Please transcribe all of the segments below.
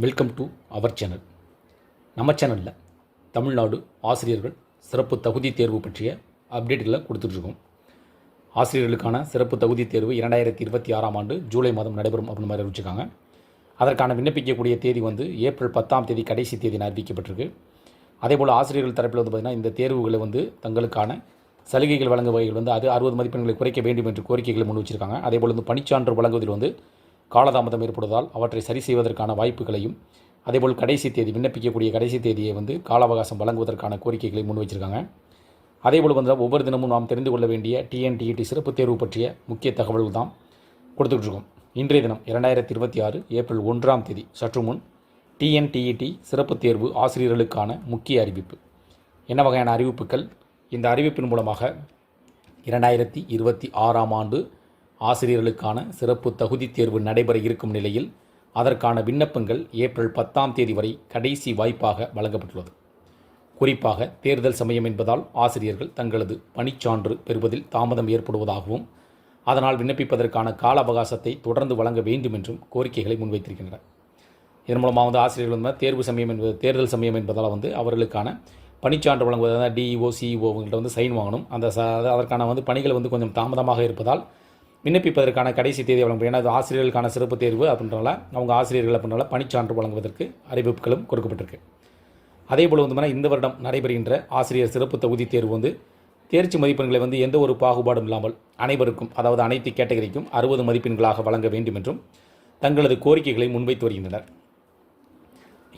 Welcome to our channel. நம்ம சேனலில் தமிழ்நாடு ஆசிரியர்கள் சிறப்பு தகுதி தேர்வு பற்றிய அப்டேட்டுகளை கொடுத்துட்ருக்கோம். ஆசிரியர்களுக்கான சிறப்பு தகுதி தேர்வு 2026ஆம் ஆண்டு ஜூலை மாதம் நடைபெறும் அப்படின்னு மாதிரி அறிவிச்சிருக்காங்க. அதற்கான விண்ணப்பிக்கக்கூடிய தேதி ஏப்ரல் 10ஆம் தேதி கடைசி தேதி அறிவிக்கப்பட்டிருக்கு. அதேபோல் ஆசிரியர்கள் தரப்பில் பார்த்திங்கன்னா இந்த தேர்வுகளை தங்களுக்கான சலுகைகள் வழங்க வகைகள் அது 60 மதிப்பெண்களை குறைக்க வேண்டும் என்று கோரிக்கைகளை முன் வச்சிருக்காங்க. அதேபோல் பணிச்சான்று வழங்குவதில் காலதாமதம் ஏற்படுவதால் அவற்றை சரி செய்வதற்கான வாய்ப்புகளையும் அதேபோல் கடைசி தேதி விண்ணப்பிக்கக்கூடிய கடைசி தேதியை கால அவகாசம் வழங்குவதற்கான கோரிக்கைகளை முன் வச்சிருக்காங்க. அதேபோல் ஒவ்வொரு தினமும் நாம் தெரிந்து கொள்ள வேண்டிய டிஎன்டிஇடி சிறப்பு தேர்வு பற்றிய முக்கிய தகவல்கள் தான் கொடுத்துட்ருக்கோம். இன்றைய தினம் 2026 ஏப்ரல் 1ஆம் தேதி சற்று முன் டிஎன்டிஇடி சிறப்பு தேர்வு ஆசிரியர்களுக்கான முக்கிய அறிவிப்பு. என்ன வகையான அறிவிப்புகள்? இந்த அறிவிப்பின் மூலமாக 2026ஆம் ஆண்டு ஆசிரியர்களுக்கான சிறப்பு தகுதி தேர்வு நடைபெற இருக்கும் நிலையில் அதற்கான விண்ணப்பங்கள் ஏப்ரல் 10ஆம் தேதி வரை கடைசி வாய்ப்பாக வழங்கப்பட்டுள்ளது. குறிப்பாக தேர்தல் சமயம் என்பதால் ஆசிரியர்கள் தங்களது பணிச்சான்று பெறுவதில் தாமதம் ஏற்படுவதாகவும் அதனால் விண்ணப்பிப்பதற்கான கால அவகாசத்தை தொடர்ந்து வழங்க வேண்டும் என்றும் கோரிக்கைகளை முன்வைத்திருக்கின்றனர். இதன் மூலமாக ஆசிரியர்கள் தேர்தல் சமயம் என்பதால் அவர்களுக்கான பணிச்சான்று வழங்குவதாக டிஇஓ சிஇஓ சைன் வாங்கணும். அதற்கான பணிகள் கொஞ்சம் தாமதமாக இருப்பதால் விண்ணப்பிப்பதற்கான கடைசி தேதி வழங்கும். ஏன்னா அது ஆசிரியர்களுக்கான சிறப்பு தேர்வு அப்படின்றனால அவங்க ஆசிரியர்கள் அப்படின்னால பணிச்சான்று வழங்குவதற்கு அறிவிப்புகளும் கொடுக்கப்பட்டிருக்கு. அதேபோல் இந்த வருடம் நடைபெறுகின்ற ஆசிரியர் சிறப்பு தகுதி தேர்வு தேர்ச்சி மதிப்பெண்களை எந்த ஒரு பாகுபாடும் இல்லாமல் அனைவருக்கும், அதாவது அனைத்து கேட்டகரிக்கும் 60 மதிப்பெண்களாக வழங்க வேண்டும் என்றும் தங்களது கோரிக்கைகளை முன்வைத்து வருகின்றனர்.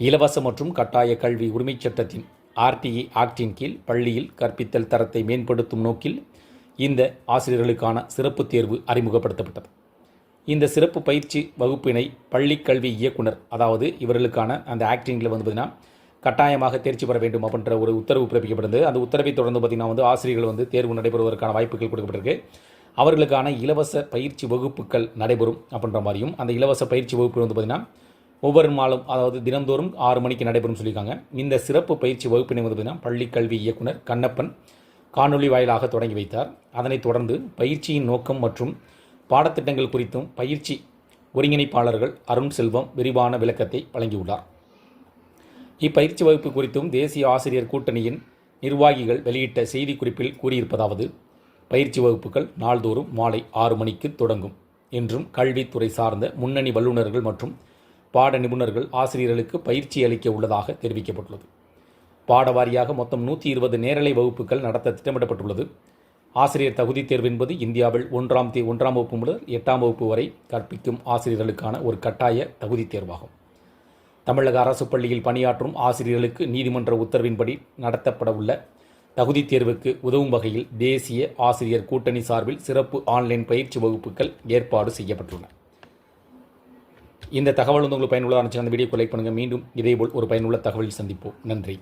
இலவச மற்றும் கட்டாய கல்வி உரிமைச் சட்டத்தின் ஆர்டிஇ ஆக்டின் கீழ் பள்ளியில் கற்பித்தல் தரத்தை மேம்படுத்தும் நோக்கில் இந்த ஆசிரியர்களுக்கான சிறப்பு தேர்வு அறிமுகப்படுத்தப்பட்டது. இந்த சிறப்பு பயிற்சி வகுப்பினை பள்ளிக் கல்வி இயக்குனர், அதாவது இவர்களுக்கான அந்த ஆக்டிங்கில் பார்த்திங்கன்னா கட்டாயமாக தேர்ச்சி பெற வேண்டும் அப்படின்ற ஒரு உத்தரவு பிறப்பிக்கப்பட்டது. அந்த உத்தரவை தொடர்ந்து பார்த்திங்கன்னா ஆசிரியர்கள் தேர்வு நடைபெறுவதற்கான வாய்ப்புகள் கொடுக்கப்பட்டிருக்கு. அவர்களுக்கான இலவச பயிற்சி வகுப்புகள் நடைபெறும் அப்படின்ற மாதிரியும், அந்த இலவச பயிற்சி வகுப்பு பார்த்திங்கன்னா ஒவ்வொரு நாளும், அதாவது தினந்தோறும் 6 மணிக்கு நடைபெறும் சொல்லியிருக்காங்க. இந்த சிறப்பு பயிற்சி வகுப்பினை பார்த்திங்கன்னா பள்ளிக் கல்வி இயக்குனர் கண்ணப்பன் காணொலி வாயிலாக தொடங்கி வைத்தார். அதனைத் தொடர்ந்து பயிற்சியின் நோக்கம் மற்றும் பாடத்திட்டங்கள் குறித்தும் பயிற்சி ஒருங்கிணைப்பாளர்கள் அருண் செல்வம் விரிவான விளக்கத்தை வழங்கியுள்ளார். இப்பயிற்சி வகுப்பு குறித்தும் தேசிய ஆசிரியர் கூட்டணியின் நிர்வாகிகள் வெளியிட்ட செய்திக்குறிப்பில் கூறியிருப்பதாவது: பயிற்சி வகுப்புகள் நாள்தோறும் மாலை 6 மணிக்கு தொடங்கும் என்றும் கல்வித்துறை சார்ந்த முன்னணி வல்லுநர்கள் மற்றும் பாட நிபுணர்கள் ஆசிரியர்களுக்கு பயிற்சி அளிக்க உள்ளதாக தெரிவிக்கப்பட்டுள்ளது. பாடவாரியாக மொத்தம் 120 நேரலை வகுப்புகள் நடத்த திட்டமிடப்பட்டுள்ளது. ஆசிரியர் தகுதி தேர்வு என்பது இந்தியாவில் 1ஆம் வகுப்பு முதல் 8ஆம் வகுப்பு வரை கற்பிக்கும் ஆசிரியர்களுக்கான ஒரு கட்டாய தகுதி தேர்வாகும். தமிழக அரசு பள்ளியில் பணியாற்றும் ஆசிரியர்களுக்கு நீதிமன்ற உத்தரவின்படி நடத்தப்பட உள்ள தகுதி தேர்வுக்கு உதவும் வகையில் தேசிய ஆசிரியர் கூட்டணி சார்பில் சிறப்பு ஆன்லைன் பயிற்சி வகுப்புகள் ஏற்பாடு செய்யப்பட்டுள்ளன. இந்த தகவல் உங்களுக்கு பயனுள்ளதாக இருந்துச்சு அந்த வீடியோக்கு லைக் பண்ணுங்கள். மீண்டும் இதேபோல் ஒரு பயனுள்ள தகவலில் சந்திப்போம். நன்றி.